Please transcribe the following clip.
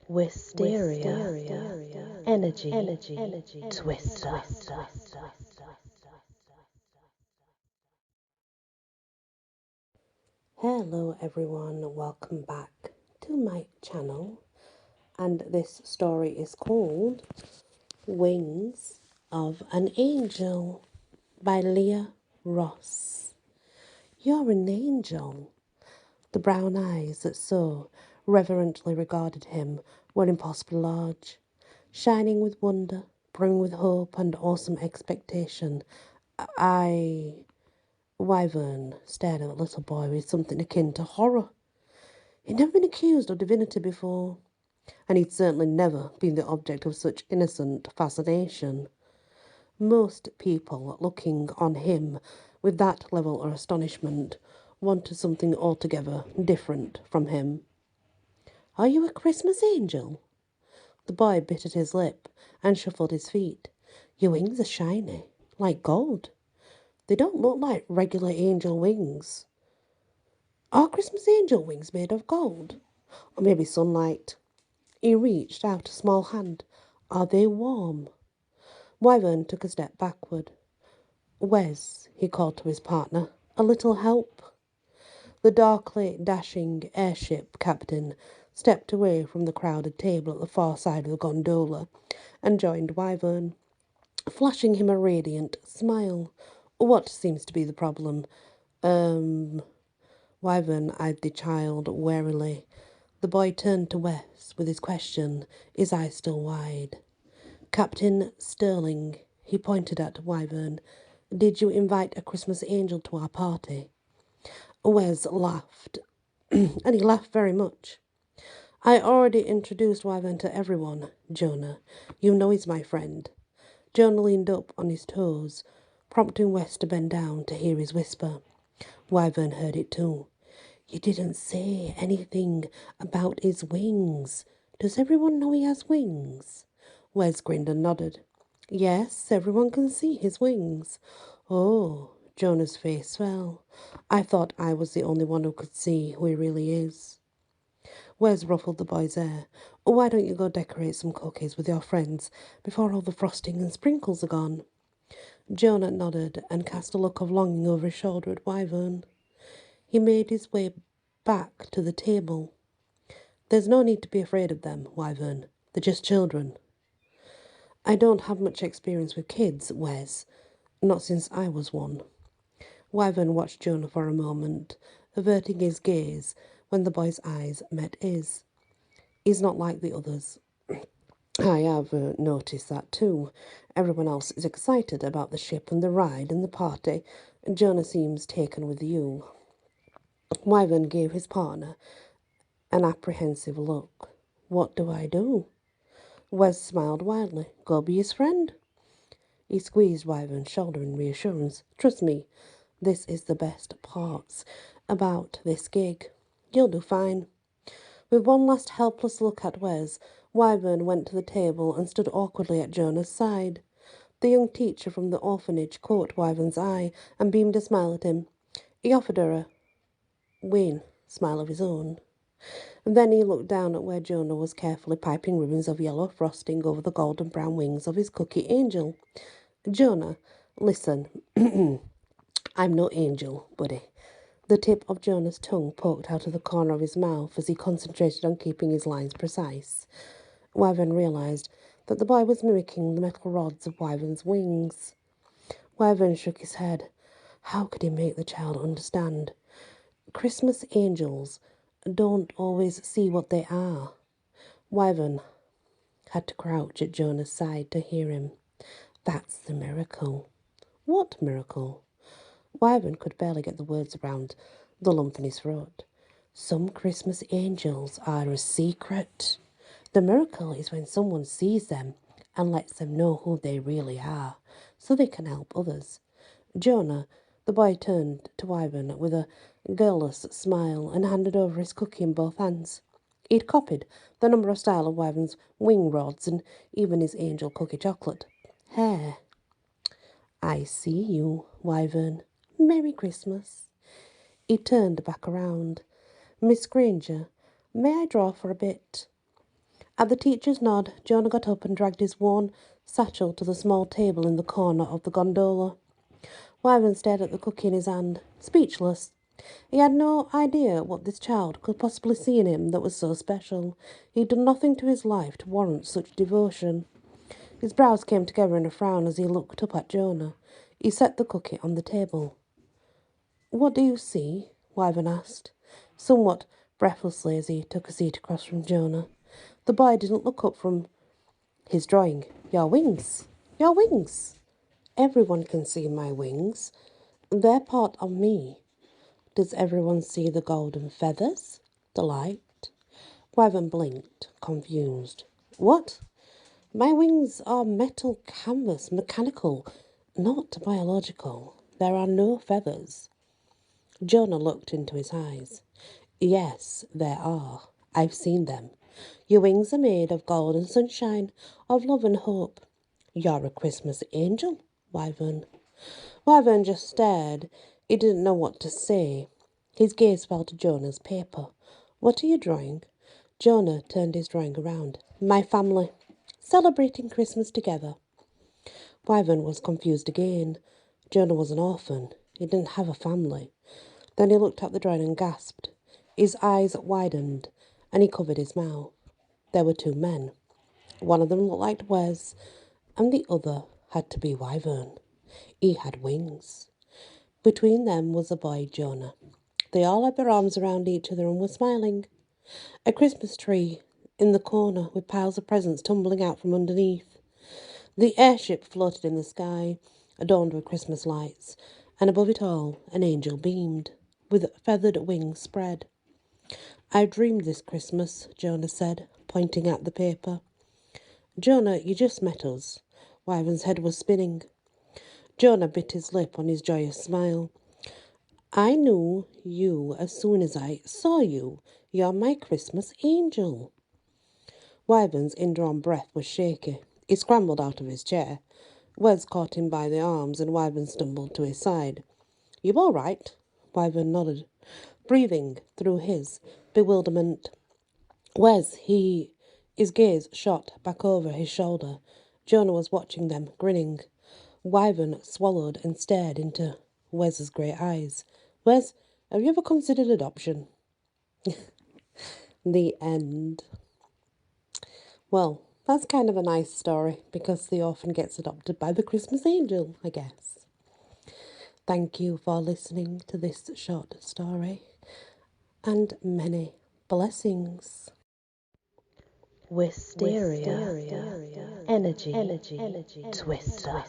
Wysteria, energy, twister. Hello everyone, welcome back to my channel, and this story is called Wings of an Angel by Leah Ross. You're an angel. The brown eyes that so reverently regarded him were impossibly large, shining with wonder, brimming with hope and awesome expectation. Wyvern stared at the little boy with something akin to horror. He'd never been accused of divinity before, and he'd certainly never been the object of such innocent fascination. Most people looking on him with that level of astonishment wanted something altogether different from him. "Are you a Christmas angel?" The boy bit at his lip and shuffled his feet. "Your wings are shiny, like gold. They don't look like regular angel wings." "Are Christmas angel wings made of gold? Or maybe sunlight?" He reached out a small hand. "Are they warm?" Wyvern took a step backward. "Wes," he called to his partner, "a little help?" The darkly dashing airship captain stepped away from the crowded table at the far side of the gondola and joined Wyvern, flashing him a radiant smile. "What seems to be the problem?" Wyvern eyed the child warily. The boy turned to Wes with his question, his eyes still wide. "Captain Sterling," he pointed at Wyvern, "did you invite a Christmas angel to our party?" Wes laughed, and he laughed very much. "I already introduced Wyvern to everyone, Jonah. You know he's my friend." Jonah leaned up on his toes, prompting Wes to bend down to hear his whisper. Wyvern heard it too. "You didn't say anything about his wings. Does everyone know he has wings?" Wes grinned and nodded. "Yes, everyone can see his wings." "Oh," Jonah's face fell. "I thought I was the only one who could see who he really is." Wes ruffled the boy's hair. "Why don't you go decorate some cookies with your friends before all the frosting and sprinkles are gone?" Jonah nodded and cast a look of longing over his shoulder at Wyvern. He made his way back to the table. "There's no need to be afraid of them, Wyvern. They're just children." "I don't have much experience with kids, Wes. Not since I was one." Wyvern watched Jonah for a moment, averting his gaze when the boy's eyes met his. "He's not like the others." "I have noticed that too. Everyone else is excited about the ship and the ride and the party. Jonah seems taken with you." Wyvern gave his partner an apprehensive look. "What do I do?" Wes smiled wildly. "Go be his friend." He squeezed Wyvern's shoulder in reassurance. "Trust me, this is the best part about this gig. You'll do fine." With one last helpless look at Wes, Wyvern went to the table and stood awkwardly at Jonah's side. The young teacher from the orphanage caught Wyvern's eye and beamed a smile at him. He offered her a wan smile of his own. And then he looked down at where Jonah was carefully piping ribbons of yellow frosting over the golden brown wings of his cookie angel. "Jonah, listen, I'm no angel, buddy." The tip of Jonah's tongue poked out of the corner of his mouth as he concentrated on keeping his lines precise. Wyvern realized that the boy was mimicking the metal rods of Wyvern's wings. Wyvern shook his head. How could he make the child understand? Christmas angels don't always see what they are. Wyvern had to crouch at Jonah's side to hear him. "That's the miracle." "What miracle?" Wyvern could barely get the words around the lump in his throat. "Some Christmas angels are a secret. The miracle is when someone sees them and lets them know who they really are, so they can help others." "Jonah," the boy turned to Wyvern with a girlless smile and handed over his cookie in both hands. He'd copied the number of style of Wyvern's wing rods and even his angel cookie chocolate. "Hair." "I see you, Wyvern. Merry Christmas." He turned back around. "Miss Granger, may I draw for a bit?" At the teacher's nod, Jonah got up and dragged his worn satchel to the small table in the corner of the gondola. Wyvern stared at the cookie in his hand, speechless. He had no idea what this child could possibly see in him that was so special. He'd done nothing to his life to warrant such devotion. His brows came together in a frown as he looked up at Jonah. He set the cookie on the table. "What do you see?" Wyvern asked, somewhat breathlessly as he took a seat across from Jonah. The boy didn't look up from his drawing. "Your wings! Your wings! Everyone can see my wings. They're part of me. Does everyone see the golden feathers? The light?" Wyvern blinked, confused. "What? My wings are metal canvas, mechanical, not biological. There are no feathers." Jonah looked into his eyes. "Yes, there are. I've seen them. Your wings are made of gold and sunshine, of love and hope. You're a Christmas angel, Wyvern." Wyvern just stared. He didn't know what to say. His gaze fell to Jonah's paper. "What are you drawing?" Jonah turned his drawing around. "My family. Celebrating Christmas together." Wyvern was confused again. Jonah was an orphan. He didn't have a family. Then he looked at the drawing and gasped. His eyes widened, and he covered his mouth. There were two men. One of them looked like Wes, and the other had to be Wyvern. He had wings. Between them was the boy Jonah. They all had their arms around each other and were smiling. A Christmas tree in the corner with piles of presents tumbling out from underneath. The airship floated in the sky, adorned with Christmas lights, and above it all an angel beamed, with feathered wings spread. "I dreamed this Christmas," Jonah said, pointing at the paper. "Jonah, you just met us." Wyvern's head was spinning. Jonah bit his lip on his joyous smile. "I knew you as soon as I saw you. You're my Christmas angel." Wyvern's indrawn breath was shaky. He scrambled out of his chair. Wes caught him by the arms, and Wyvern stumbled to his side. "You all right?" Wyvern nodded, breathing through his bewilderment. "Wes, His gaze shot back over his shoulder. Jonah was watching them, grinning. Wyvern swallowed and stared into Wes's grey eyes. "Wes, have you ever considered adoption?" The end. Well, that's kind of a nice story because the orphan gets adopted by the Christmas angel, I guess. Thank you for listening to this short story, and many blessings. Wysteria. Energy. Twister.